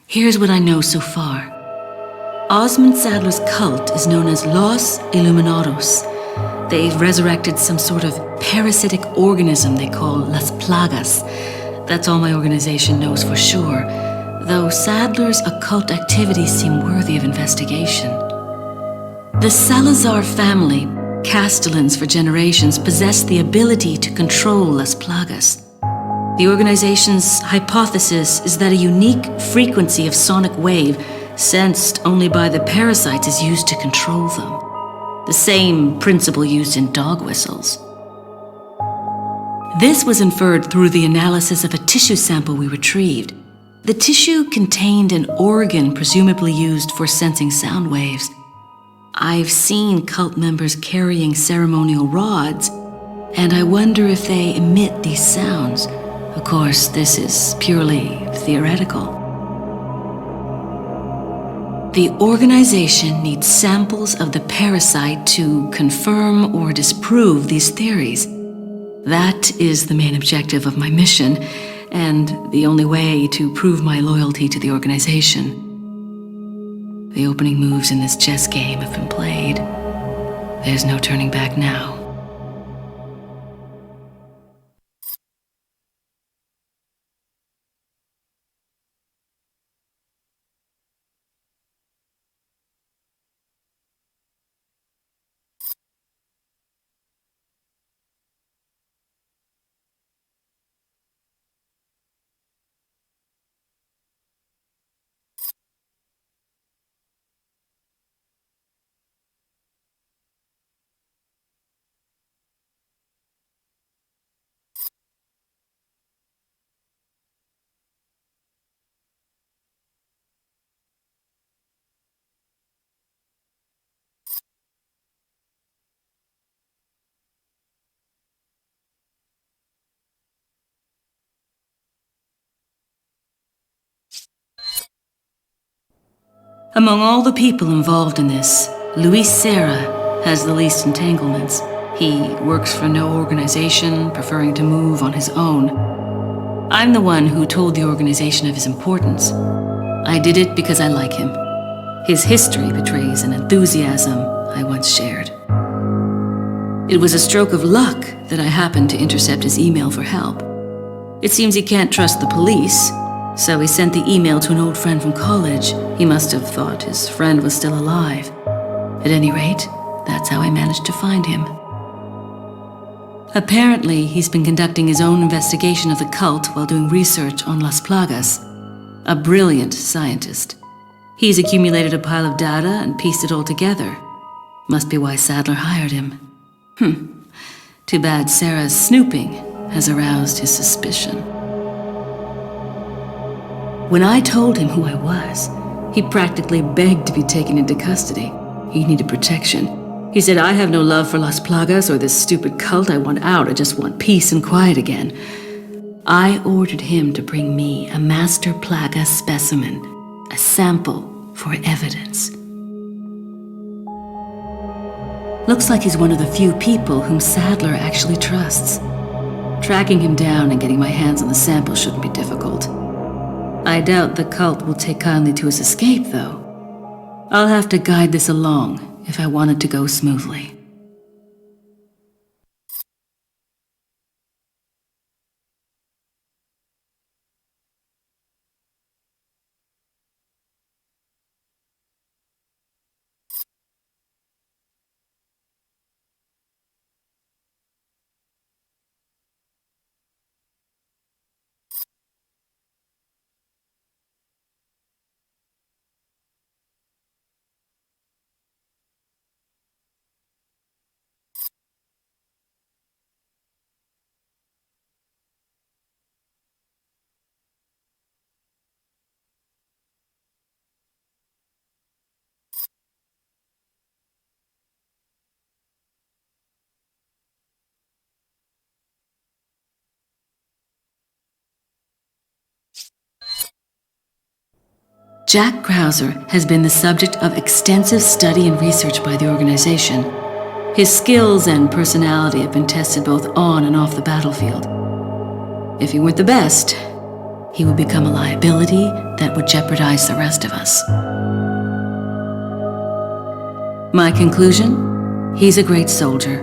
Here's what I know so far. Osmond Sadler's cult is known as Los Illuminados. They've resurrected some sort of parasitic organism they call Las Plagas. That's all my organization knows for sure, though Sadler's occult activities seem worthy of investigation. The Salazar family, Castellans for generations, possess the ability to control Las Plagas. The organization's hypothesis is that a unique frequency of sonic wave sensed only by the parasites is used to control them. The same principle used in dog whistles. This was inferred through the analysis of a tissue sample we retrieved. The tissue contained an organ presumably used for sensing sound waves. I've seen cult members carrying ceremonial rods, and I wonder if they emit these sounds. Of course, this is purely theoretical. The organization needs samples of the parasite to confirm or disprove these theories. That is the main objective of my mission, and the only way to prove my loyalty to the organization. The opening moves in this chess game have been played. There's no turning back now. Among all the people involved in this, Luis Serra has the least entanglements. He works for no organization, preferring to move on his own. I'm the one who told the organization of his importance. I did it because I like him. His history betrays an enthusiasm I once shared. It was a stroke of luck that I happened to intercept his email for help. It seems he can't trust the police, so he sent the email to an old friend from college. He must have thought his friend was still alive. At any rate, that's how I managed to find him. Apparently, he's been conducting his own investigation of the cult while doing research on Las Plagas. A brilliant scientist. He's accumulated a pile of data and pieced it all together. Must be why Sadler hired him. Too bad Sarah's snooping has aroused his suspicion. When I told him who I was, he practically begged to be taken into custody. He needed protection. He said, I have no love for Las Plagas or this stupid cult. I want out. I just want peace and quiet again. I ordered him to bring me a Master Plaga specimen, a sample for evidence. Looks like he's one of the few people whom Sadler actually trusts. Tracking him down and getting my hands on the sample shouldn't be difficult. I doubt the cult will take kindly to his escape, though. I'll have to guide this along if I want it to go smoothly. Jack Krauser has been the subject of extensive study and research by the organization. His skills and personality have been tested both on and off the battlefield. If he weren't the best, he would become a liability that would jeopardize the rest of us. My conclusion? He's a great soldier.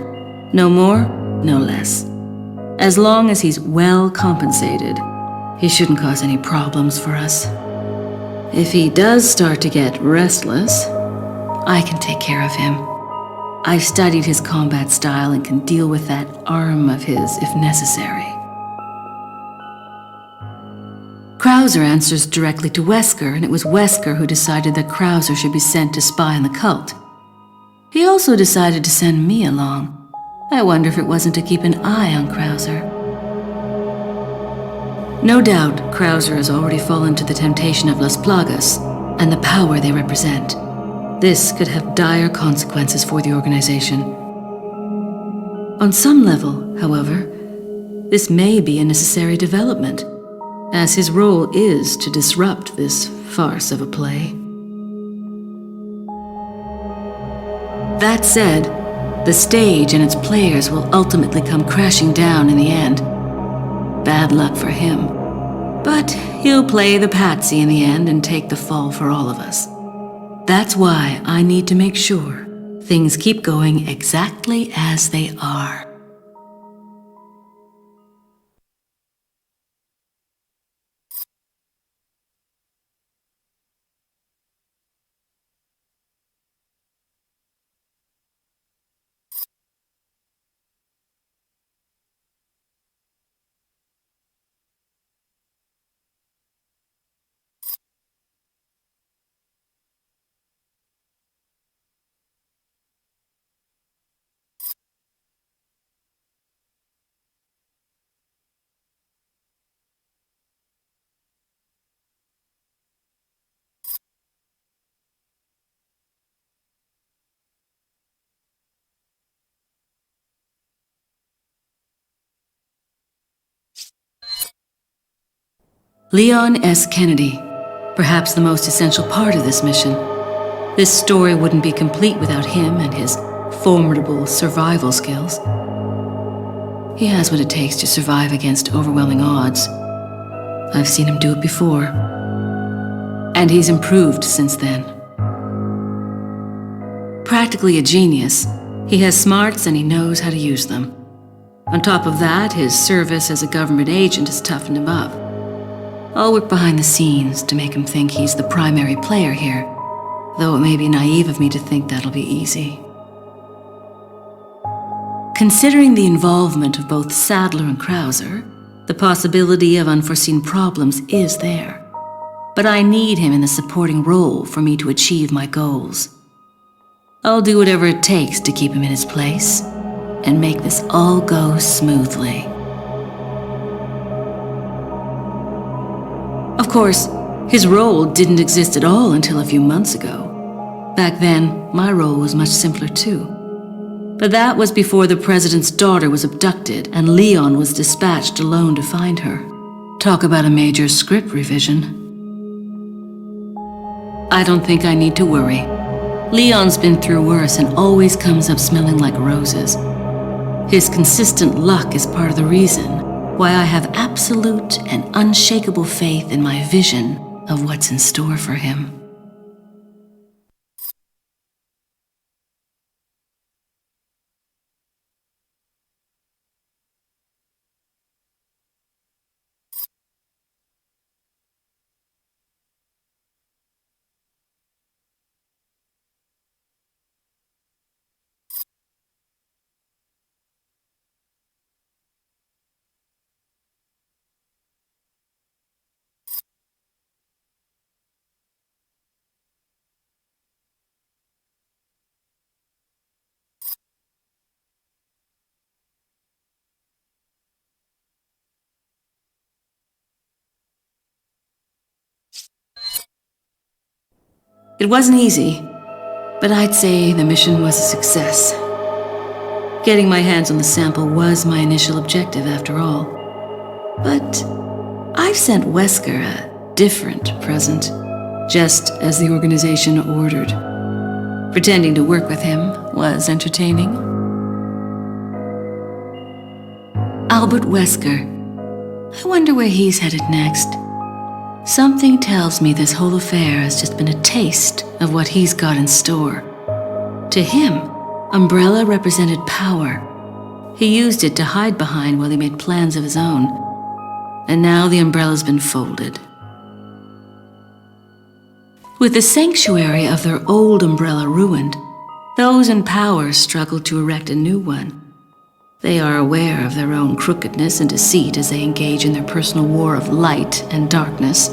No more, no less. As long as he's well compensated, he shouldn't cause any problems for us. If he does start to get restless, I can take care of him. I've studied his combat style and can deal with that arm of his if necessary. Krauser answers directly to Wesker, and it was Wesker who decided that Krauser should be sent to spy on the cult. He also decided to send me along. I wonder if it wasn't to keep an eye on Krauser. No doubt, Krauser has already fallen to the temptation of Las Plagas and the power they represent. This could have dire consequences for the organization. On some level, however, this may be a necessary development, as his role is to disrupt this farce of a play. That said, the stage and its players will ultimately come crashing down in the end. Bad luck for him. But he'll play the patsy in the end and take the fall for all of us. That's why I need to make sure things keep going exactly as they are. Leon S. Kennedy, perhaps the most essential part of this mission. This story wouldn't be complete without him and his formidable survival skills. He has what it takes to survive against overwhelming odds. I've seen him do it before. And he's improved since then. Practically a genius, he has smarts and he knows how to use them. On top of that, his service as a government agent has toughened him up. I'll work behind the scenes to make him think he's the primary player here, though it may be naive of me to think that'll be easy. Considering the involvement of both Sadler and Krauser, the possibility of unforeseen problems is there. But I need him in the supporting role for me to achieve my goals. I'll do whatever it takes to keep him in his place and make this all go smoothly. Of course, his role didn't exist at all until a few months ago. Back then, my role was much simpler too. But that was before the president's daughter was abducted and Leon was dispatched alone to find her. Talk about a major script revision. I don't think I need to worry. Leon's been through worse and always comes up smelling like roses. His consistent luck is part of the reason why I have absolute and unshakable faith in my vision of what's in store for him. It wasn't easy, but I'd say the mission was a success. Getting my hands on the sample was my initial objective, after all. But I've sent Wesker a different present, just as the organization ordered. Pretending to work with him was entertaining. Albert Wesker. I wonder where he's headed next. Something tells me this whole affair has just been a taste of what he's got in store. To him, Umbrella represented power. He used it to hide behind while he made plans of his own. And now the Umbrella's been folded. With the sanctuary of their old Umbrella ruined, those in power struggle to erect a new one. They are aware of their own crookedness and deceit as they engage in their personal war of light and darkness.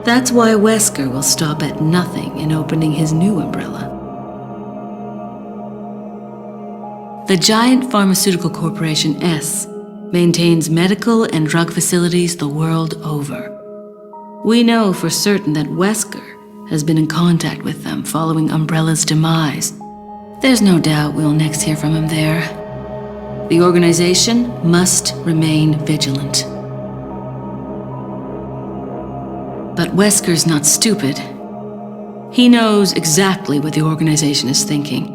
That's why Wesker will stop at nothing in opening his new Umbrella. The giant pharmaceutical corporation S maintains medical and drug facilities the world over. We know for certain that Wesker has been in contact with them following Umbrella's demise. There's no doubt we'll next hear from him there. The organization must remain vigilant. But Wesker's not stupid. He knows exactly what the organization is thinking.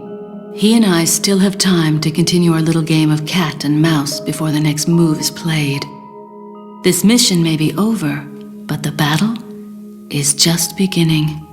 He and I still have time to continue our little game of cat and mouse before the next move is played. This mission may be over, but the battle is just beginning.